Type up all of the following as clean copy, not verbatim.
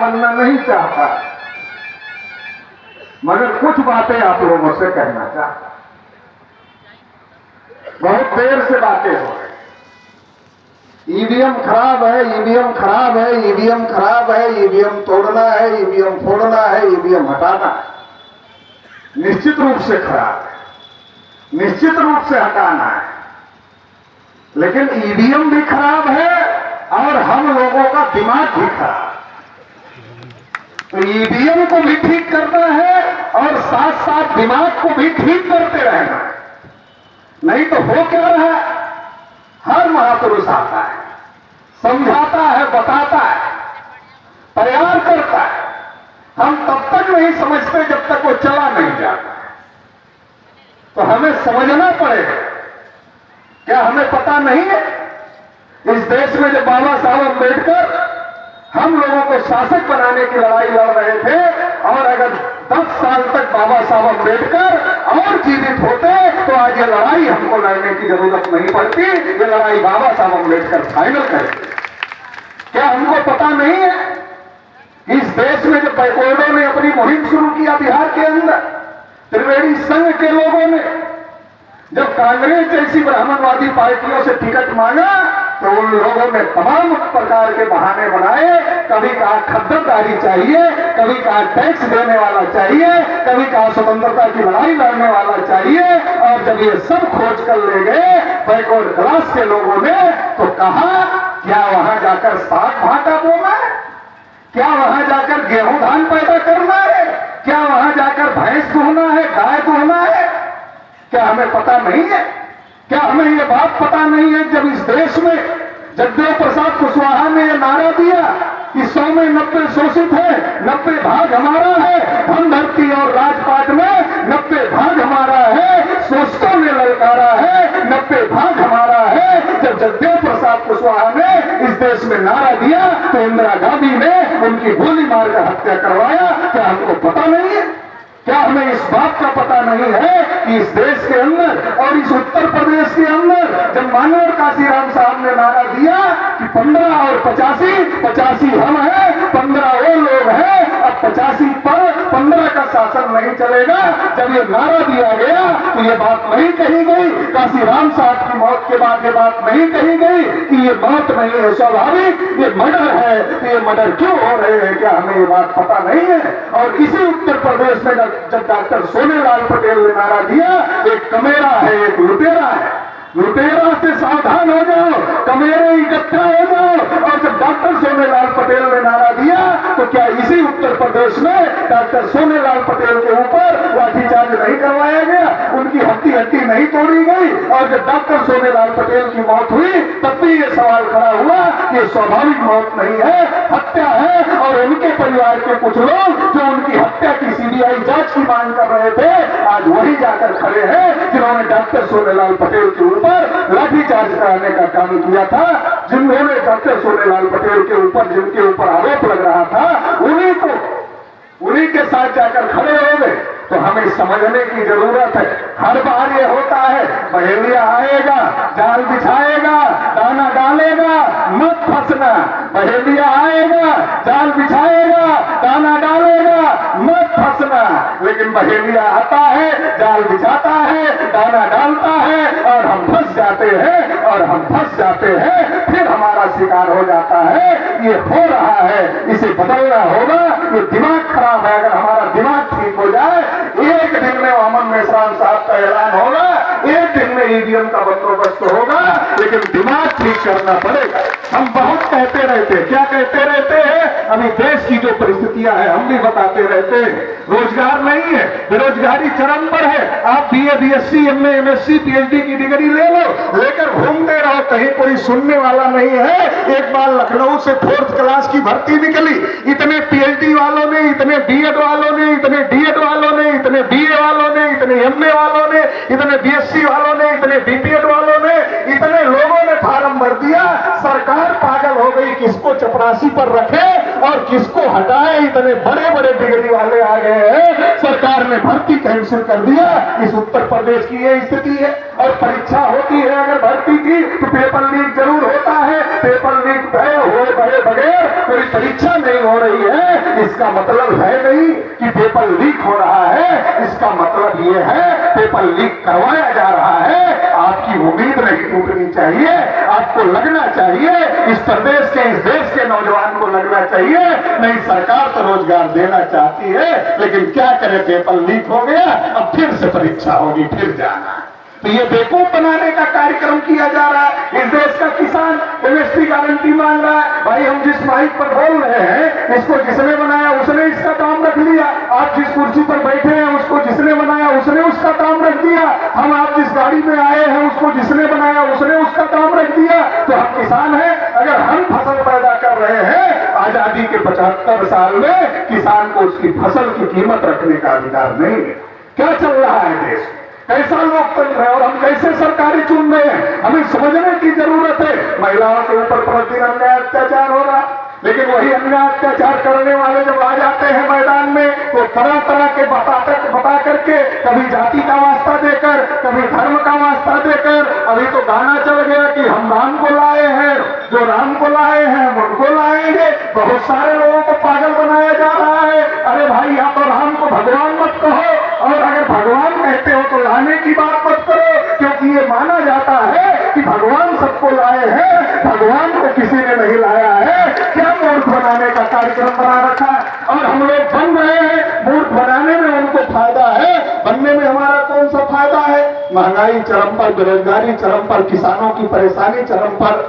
बनना नहीं चाहता, मगर कुछ बातें आप लोगों से कहना चाहता। बहुत देर से बातें हो रही, ईवीएम खराब है, ईवीएम खराब है, ईवीएम खराब है, ईवीएम तोड़ना है, ईवीएम फोड़ना है, ईवीएम हटाना है। निश्चित रूप से खराब है, निश्चित रूप से हटाना है, लेकिन ईवीएम भी खराब है और हम लोगों का दिमाग भी खराब है। तो ईवीएम को भी ठीक करना है और साथ साथ दिमाग को भी ठीक करते रहना है। नहीं तो हो क्या रहा है, हर महापुरुष आता है, समझाता है, बताता है, तैयार करता है, हम तब तक नहीं समझते जब तक वो चला नहीं जाता है। तो हमें समझना पड़ेगा। क्या हमें पता नहीं है, इस देश में जब बाबा साहब अम्बेडकर हम लोगों को शासक बनाने की लड़ाई लड़ रहे थे, और अगर 10 साल तक बाबा साहब अम्बेडकर और जीवित होते तो आज ये लड़ाई हमको लड़ने की जरूरत नहीं पड़ती, ये लड़ाई बाबा साहब अम्बेडकर फाइनल करते। क्या हमको पता नहीं है, इस देश में जब बैकवर्डों ने अपनी मुहिम शुरू किया बिहार के अंदर, त्रिवेणी संघ के लोगों ने जब कांग्रेस जैसी ब्राह्मणवादी पार्टियों से टिकट मांगा, तो उन लोगों ने तमाम प्रकार के बहाने बनाए। कभी कहा खद्दरदारी चाहिए, कभी कहा टैक्स देने वाला चाहिए, कभी कहा स्वतंत्रता की लड़ाई लड़ने वाला चाहिए। और जब ये सब खोज कर ले गए बैकवर्ड क्लास के लोगों ने, तो कहा क्या वहां जाकर साग भाटा बोना है, क्या वहां जाकर गेहूं धान पैदा करना है, क्या वहां जाकर भैंस दुहना है, गाय दुहना है? क्या हमें पता नहीं है? क्या हमें ये बात पता नहीं है, जब इस देश में जगदेव प्रसाद कुशवाहा ने यह नारा दिया कि 100 में 90 शोषित है, 90 भाग हमारा है, धन धरती और राजपाट में 90 भाग हमारा है, शोषकों ने ललकारा है, 90 भाग हमारा है। जब जगदेव प्रसाद कुशवाहा ने इस देश में नारा दिया तो इंदिरा गांधी ने उनकी गोली मारकर हत्या करवाया। क्या हमको पता नहीं है? क्या हमें इस बात का पता नहीं है कि इस देश के अंदर और इस उत्तर प्रदेश के अंदर जब मानव काशीराम साहब ने नारा दिया कि 15 और 85 हम हैं, 15 वो लोग हैं, अब 85 पर 15 का शासन नहीं चलेगा। जब ये नारा दिया गया तो ये बात नहीं कही गई, काशीराम साहब की मौत के बाद ये बात नहीं कही गई कि ये मौत नहीं है स्वाभाविक, ये मर्डर है। तो ये मर्डर क्यों हो रहे हैं, क्या हमें ये बात पता नहीं है? और इसी उत्तर प्रदेश में जब डॉक्टर सोनेलाल पटेल ने नारा दिया, एक कमेरा है, एक लुटेरा है, लुटेरा से सावधान हो जाओ, कमेरे इकट्ठा हो जाओ। और जब डॉक्टर सोनेलाल पटेल ने नारा दिया तो क्या इसी उत्तर प्रदेश में डॉक्टर सोनेलाल पटेल के ऊपर लाठीचार्ज नहीं करवाया गया, उनकी हड्डी नहीं तोड़ी गई? और जब डॉक्टर सोनेलाल पटेल की मौत हुई तब भी ये सवाल खड़ा हुआ कि स्वाभाविक मौत नहीं है, हत्या है। और उनके परिवार के कुछ लोग जो उनकी हत्या की सीबीआई जांच की मांग कर रहे थे, आज वही जाकर खड़े हैं जिन्होंने डॉक्टर सोनेलाल पटेल के ऊपर लाठीचार्ज कराने का काम किया था, जिन्होंने डॉक्टर सोनेलाल पटेल के ऊपर जिनके ऊपर आरोप लग रहा था, उन्हीं के साथ जाकर खड़े हो गए। तो हमें समझने की जरूरत है। हर बार ये होता है, बहेलिया आएगा, जाल बिछाएगा, दाना डालेगा, मत फंसना। बहेलिया आएगा, जाल बिछाएगा, दाना डालेगा, मत फंसना। लेकिन बहेलिया आता है, जाल बिछाता है, दाना डालता है और हम फंस जाते हैं, और हम फंस जाते हैं, फिर हमारा शिकार हो जाता है। ये हो रहा है, इसे बदलना होगा। ये दिमाग खराब है, अगर हमारा दिमाग ठीक हो जाए, एक दिन में अमन मेश्राम साहब का ऐलान होगा, एक दिन में ईवीएम का बंदोबस्त होगा, लेकिन दिमाग ठीक करना पड़ेगा। हम बहुत कहते रहते, क्या कहते रहते हैं? अभी देश की जो परिस्थितियां हैं हम भी बताते रहते हैं। रोजगार नहीं है, बेरोजगारी चरम पर है। आप BA, BSc, MA, MSc, PhD की डिग्री ले लो, लेकर घूमते रहो, कहीं कोई सुनने वाला नहीं है। एक बार लखनऊ से 4th क्लास की भर्ती निकली, इतने पीएचडी वालों ने, इतने बीएड वालों ने, इतने डीएड वालों ने, इतने बीए वालों ने, इतने एमए वालों ने, इतने बीएससी वालों ने, इतने बीपीएड वालों ने, इतने लोगों ने फार्म भर दिया। सरकार पागल हो गई, किसको चपरासी पर रखे और किसको हटाए। इतने बड़े बड़े डिग्री वाले आ गए हैं, सरकार ने भर्ती कैंसिल कर दिया। इस उत्तर प्रदेश की ये स्थिति है। और परीक्षा होती है अगर भर्ती की तो पेपर लीक जरूर होता है। पेपर लीक हुए बगैर कोई परीक्षा नहीं हो रही है इसका मतलब है नहीं कि पेपर लीक हो रहा है। इसका मतलब ये है पेपर लीक करवाया जा रहा है। आपकी उम्मीद नहीं टूटनी चाहिए, आपको लगना चाहिए, इस प्रदेश के इस देश के नौजवान को लगना चाहिए नहीं सरकार तो रोजगार देना चाहती है, लेकिन क्या करे पेपर लीक हो गया, अब फिर से परीक्षा होगी, फिर जाना। तो ये बेवकूफ बनाने का कार्यक्रम किया जा रहा है। इस देश का किसान एमएसपी गारंटी मांग रहा है। भाई हम जिस माइक पर बोल रहे हैं इसको जिसने बनाया उसने इसका दाम रख लिया। आप जिस कुर्सी पर बैठे हैं उसको जिसने बनाया उसने उसका दाम रख दिया। हम आप जिस गाड़ी में आए हैं उसको जिसने बनाया उसने उसका दाम रख दिया। तो हम किसान हैं, अगर हम फसल पैदा कर रहे हैं आजादी के 75 साल में किसान को उसकी फसल की कीमत रखने का अधिकार नहीं है। क्या चल रहा है देश में, कैसा लोकतंत्र है और हम कैसे सरकारें चुन रहे हैं, हमें समझने की जरूरत है। महिलाओं के ऊपर प्रतिदिन अन्याय अत्याचार हो रहा, लेकिन वही अन्याय अत्याचार करने वाले जब आ जाते हैं मैदान में तो तरह तरह के बता करके, कभी जाति का वास्ता देकर, कभी धर्म का वास्ता देकर, अभी तो गाना चल गया कि हम राम को लाए हैं, जो राम को लाए हैं हम उनको लाएंगे। बहुत सारे लोगों को पागल बनाया जा रहा है। अरे भाई या तो राम को भगवान मत कहो, और अगर भगवान कहते हो तो लाने की बात मत करो, क्योंकि ये माना जाता है कि भगवान सबको लाए हैं, भगवान को किसी ने नहीं लाया है। क्या मूर्ख बनाने का कार्यक्रम बना रखा है और हम लोग बन रहे हैं। मूर्ख बनाने में उनको फायदा है, बनने में हमारा कौन सा फायदा है। महंगाई चरम पर, बेरोजगारी चरम पर, किसानों की परेशानी चरम पर,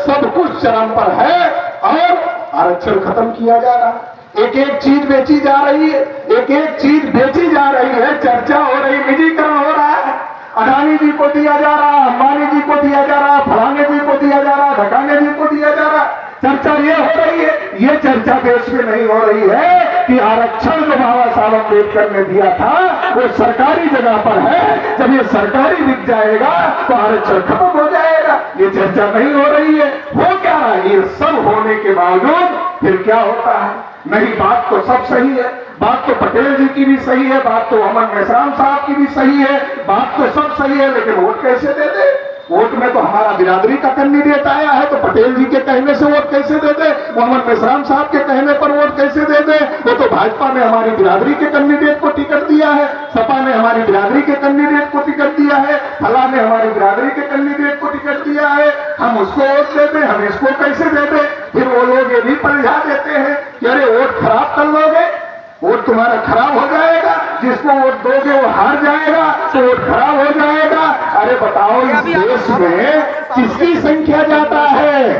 सब कुछ चरम पर है और आरक्षण खत्म किया जा रहा है। एक एक चीज बेची जा रही है, एक एक चीज बेची जा रही है, चर्चा हो रही, निजीकरण हो रहा है। अडानी जी को दिया जा रहा, अंबानी जी को दिया जा रहा, फलाने जी को दिया जा रहा, ढकाने जी को दिया जा रहा। चर्चा ये हो रही है, ये चर्चा देश में नहीं हो रही है कि आरक्षण जो बाबा साहब अम्बेडकर ने दिया था वो सरकारी जगह पर है। जब ये सरकारी बिक जाएगा तो आरक्षण खत्म हो जाएगा। ये चर्चा नहीं हो रही है। हो क्या रहा है, ये सब होने के बावजूद फिर क्या होता है। नहीं, बात तो सब सही है, बात तो पटेल जी की भी सही है, बात तो अमन मेश्राम साहब की भी सही है, बात तो सब सही है, लेकिन वोट कैसे दे दे। वोट में तो हमारा बिरादरी का कैंडिडेट आया है, तो पटेल जी के कहने से वोट कैसे दे दे, अमन मेश्राम साहब के कहने पर वोट कैसे दे दे। वो तो भाजपा ने हमारी बिरादरी के कैंडिडेट को टिकट दिया है, सपा ने हमारी बिरादरी के कैंडिडेट को टिकट दिया है, फला ने हमारी बिरादरी के कैंडिडेट को टिकट दिया है। हम उसको वोट दे दे, हम इसको कैसे दे दे। फिर वो लोग ये भी पलझा देते हैं कि अरे वोट खराब कर लोगे, वोट तुम्हारा खराब हो जाएगा, जिसको वोट दोगे वो हार जाएगा, तो वोट खराब हो जाएगा। अरे बताओ, इस देश में किसकी संख्या ज्यादा है,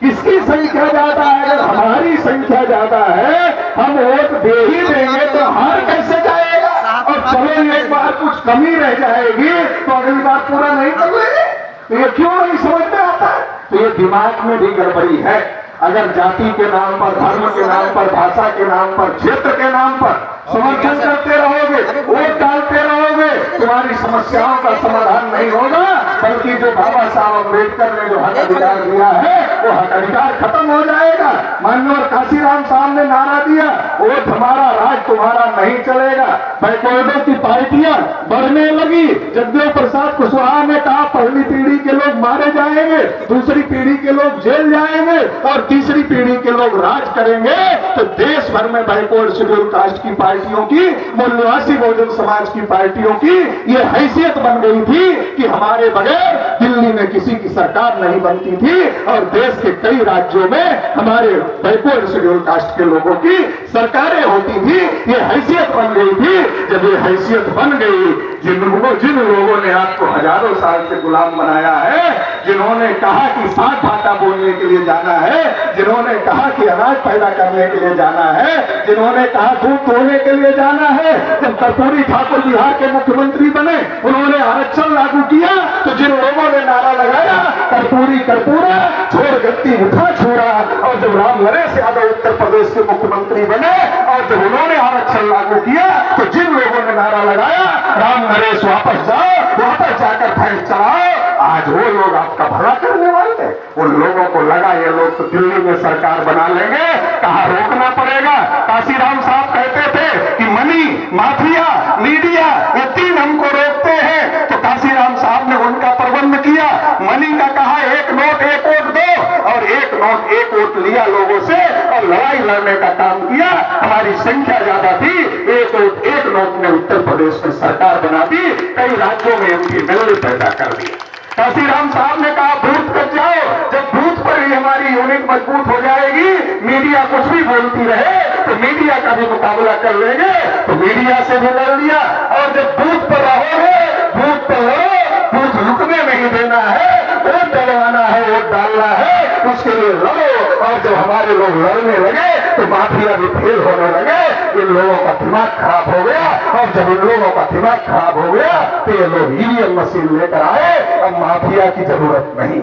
किसकी संख्या ज्यादा है। अगर हमारी संख्या ज्यादा है हम वोट दे ही देंगे तो हार कैसे जाएगा। और चलो एक बार कुछ कमी रह जाएगी तो अगली बार पूरा नहीं कर लेंगे। तो ये क्यों नहीं समझ में आता है। तो ये दिमाग में भी गड़बड़ी है। अगर जाति के नाम पर, धर्म के नाम पर, भाषा के नाम पर, क्षेत्र के नाम पर समर्थन करते रहोगे, वोट डालते रहोगे, तुम्हारी समस्याओं का समाधान नहीं होगा, बल्कि जो बाबा साहब अम्बेडकर ने जो हक अधिकार दिया है वो हक अधिकार खत्म हो जाएगा। माननीय काशीराम साहब ने नारा दिया, वोट हमारा, राज तुम्हारा नहीं चलेगा। बैकवर्डों की पार्टियां बढ़ने लगी। जगदेव प्रसाद कुशवाहा ने कहा पहली पीढ़ी के लोग मारे जाएंगे, दूसरी पीढ़ी के लोग जेल जाएंगे और तीसरी पीढ़ी के लोग राज करेंगे। तो देश भर में बैकवर्ड शेड्यूल कास्ट की पार्टियों की, मूल्यवासी बहुजन समाज की पार्टियों की ये हैसियत बन गई थी कि हमारे बगैर दिल्ली में किसी की सरकार नहीं बनती थी और देश के कई राज्यों में हमारे बैकवर्ड शेड्यूल कास्ट के लोगों की सरकारें होती थी। ये हैसियत बन गई थी। जब ये हैसियत बन गई, जिन लोगों ने आपको हजारों साल से गुलाम बनाया है, जिन्होंने कहा कि साग भाटा बोलने के लिए जाना है, जिन्होंने कहा कि अनाज पैदा करने के लिए जाना है, जिन्होंने कहा दूध धोने के लिए जाना है, जब कर्पूरी ठाकुर बिहार के मुख्यमंत्री बने उन्होंने आरक्षण लागू किया, तो जिन लोगों ने नारा लगाया कर्पूरी कर्पूरा छोड़ गद्दी उठा छोड़ा, और जब राम नरेश यादव उत्तर प्रदेश के मुख्यमंत्री बने और जब उन्होंने आरक्षण लागू किया, तो जिन लोगों ने नारा लगाया राम नरेश वापस जाओ, वापस जाकर भैंस चलाओ, आज वो लोग आपका भला करने वाले हैं। उन लोगों को लगा ये लोग तो दिल्ली में सरकार बना लेंगे, कहा रोकना पड़ेगा। काशीराम साहब कहते थे कि मनी, माफिया, मीडिया ये तीन हमको रोकते हैं, तो काशीराम साहब ने उनका प्रबंध किया। मनी का कहा एक नोट एक वोट दो, और एक एक वोट लिया लोगों से और लड़ाई लड़ने का काम किया। हमारी संख्या ज्यादा थी, एक वोट एक नोट ने उत्तर प्रदेश में सरकार बना दी, कई राज्यों में एमपी एमएलए पैदा कर दिया। काशीराम साहब ने कहा बूथ तक जाओ, जब बूथ पर ही हमारी यूनिट मजबूत हो जाएगी, मीडिया कुछ भी बोलती रहे तो मीडिया का भी मुकाबला कर लेंगे, तो मीडिया से भी लड़ लिया। और जब बूथ पर रहोगे, बूथ पर रहो, बूथ रुकने नहीं देना है, वोट डलवाना है, वोट डालना है, उसके लिए लड़ो। और जब हमारे लोग लड़ने लगे तो माफिया भी फेल होने लगे, इन लोगों का दिमाग खराब हो गया। और जब इन लोगों का दिमाग खराब हो गया तो ये लोग ईवीएम मशीन लेकर आए। अब माफिया की जरूरत नहीं,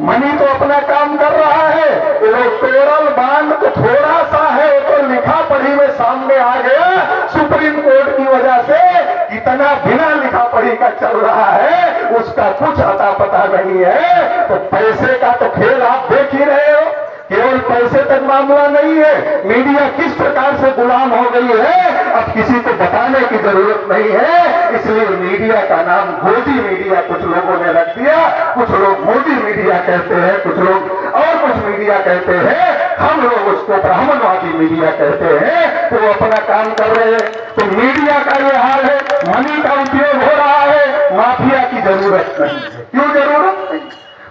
मनी तो अपना काम कर रहा है। इलेक्टोरल बांड तो थोड़ा सा है, वो तो लिखा पढ़ी में सामने आ गया। सुप्रीम कोर्ट की वजह से इतना बिना लिखा पढ़ी का चल रहा है, उसका कुछ अता पता नहीं है। तो पैसे का तो खेल आप देख ही रहे हो, केवल पैसे तक मामला नहीं है। मीडिया किस प्रकार से गुलाम हो गई है, अब किसी को बताने की जरूरत नहीं है। इसलिए मीडिया का नाम मोदी मीडिया कुछ लोगों ने रख दिया। कुछ लोग मोदी मीडिया कहते हैं, कुछ लोग और कुछ मीडिया कहते हैं, हम लोग उसको ब्राह्मणवादी मीडिया कहते हैं। तो वो अपना काम कर रहे हैं। तो मीडिया का ये हाल है, मनी का उपयोग हो रहा है, माफिया की जरूरत नहीं है। क्यों जरूरत नहीं?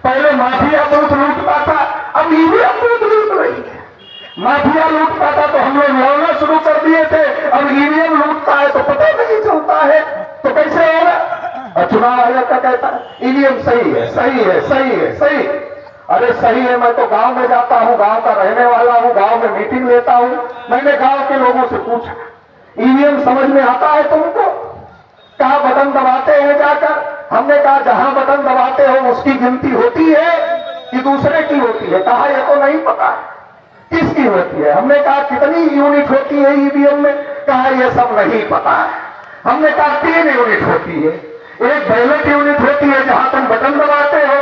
पहले माफिया बूथ लूटता था, अब ईवीएम बूथ लूट रही है। माफिया लूटता था तो हम लोग लड़ना शुरू कर दिए थे, अब ईवीएम लूटता है तो पता नहीं चलता है, तो कैसे होगा? और चुनाव आयोग का कहता है ईवीएम सही है, सही है, सही है, सही। अरे सही है, मैं तो गांव में जाता हूं, गांव का रहने वाला हूं, गांव में मीटिंग लेता हूं। मैंने गांव के लोगों से पूछा ईवीएम समझ में आता है तुमको? कहा बटन दबाते हैं जाकर। हमने कहा जहां बटन दबाते हो उसकी गिनती होती है कि दूसरे की होती है? कहा ये तो नहीं पता किसकी होती है। हमने कहा कितनी यूनिट होती है ईवीएम में? कहा ये सब नहीं पता है। हमने कहा 3 यूनिट होती है, एक बैलेट यूनिट होती है जहां तुम बटन दबाते हो,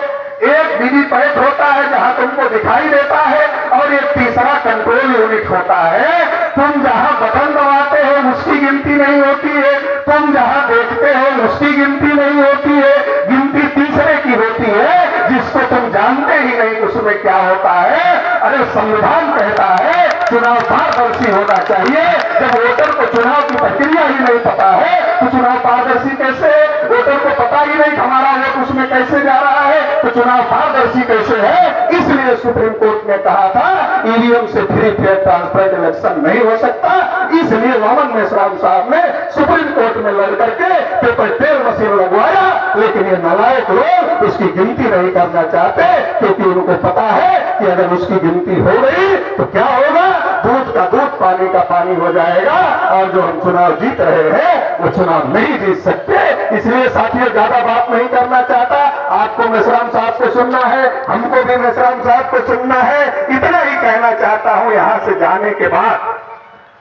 एक वीवीपैट होता है जहां तुमको दिखाई देता है, और एक तीसरा कंट्रोल यूनिट होता है। तुम जहां बटन दबाते हो उसकी गिनती नहीं होती है, तुम जहां देखते हो उसकी गिनती नहीं होती है, गिनती तीसरे की होती है जिसको तुम जानते ही नहीं उसमें क्या होता है। अरे संविधान कहता है चुनाव पारदर्शी होना चाहिए। जब वोटर को चुनाव की प्रक्रिया ही नहीं पता है तो चुनाव पारदर्शी कैसे? वोटर को पता ही नहीं हमारा वोट उसमें कैसे जा रहा है, तो चुनाव पारदर्शी कैसे है? इसलिए सुप्रीम कोर्ट ने कहा था ईवीएम से फ्री फेयर ट्रांसपेरेंट इलेक्शन नहीं हो सकता। इसलिए वामन मेश्राम साहब ने सुप्रीम कोर्ट में लड़ करके पेपर ट्रेल मशीन लगवाया, लेकिन ये नालायक लोग उसकी गिनती नहीं करना चाहते, क्योंकि उनको पता है कि अगर उसकी गिनती हो गई तो क्या होगा? दूध का दूध, पानी का पानी हो जाएगा, और जो हम चुनाव जीत रहे हैं वो चुनाव नहीं जीत सकते। इसलिए साथियों ज्यादा बात नहीं करना चाहता। आपको मेश्राम साहब को सुनना है, हमको भी मेश्राम साहब को सुनना है। इतना ही कहना चाहता हूं, यहां से जाने के बाद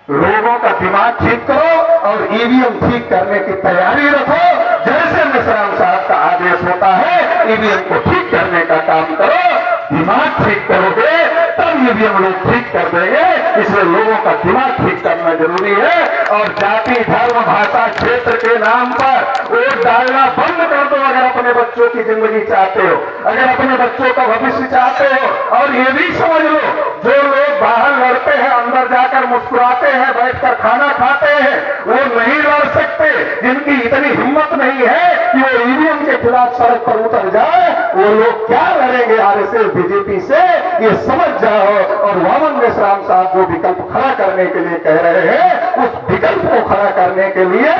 लोगों का दिमाग ठीक करो और ईवीएम ठीक करने की तैयारी रखो। जैसे मेश्राम साहब का आदेश होता है ईवीएम को ठीक करने का काम करो। दिमाग ठीक करोगे तब ईवीएम लोग ठीक कर देंगे। इसलिए लोगों का दिमाग ठीक करना जरूरी है। और जाति, धर्म, भाषा, क्षेत्र के नाम पर वोट डालना बंद कर दो अगर अपने बच्चों की जिंदगी चाहते हो, अगर अपने बच्चों का भविष्य चाहते हो। और ये भी समझ लो, जो लोग बाहर लड़ते हैं, अंदर जाकर मुस्कुराते हैं, बैठकर खाना खाते हैं, वो नहीं लड़ सकते। जिनकी इतनी हिम्मत नहीं है कि वो ईवीएम के खिलाफ सड़क पर उतर जाए, वो लोग क्या लड़ेंगे आरएसएस बीजेपी से, ये समझ जाओ। और वामन मेश्राम साहब जो विकल्प खड़ा करने के लिए कह रहे हैं, उस विकल्प को खड़ा करने के लिए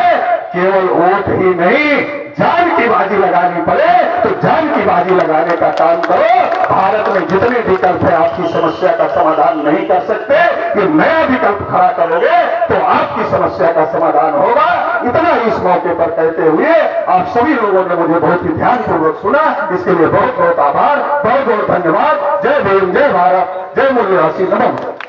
केवल वोट ही नहीं, जान की बाजी लगानी पड़े तो जान की बाजी लगाने का काम करो। भारत में जितने विकल्प है आपकी समस्या का समाधान नहीं कर सकते। ये नया विकल्प खड़ा करोगे तो आपकी समस्या का समाधान होगा। इतना इस मौके पर कहते हुए आप सभी लोगों ने मुझे बहुत ही ध्यानपूर्वक सुना, इसके लिए बहुत बहुत आभार, बहुत बहुत धन्यवाद। जय भीम, जय भारत, जय मूल्यवासी, नमन।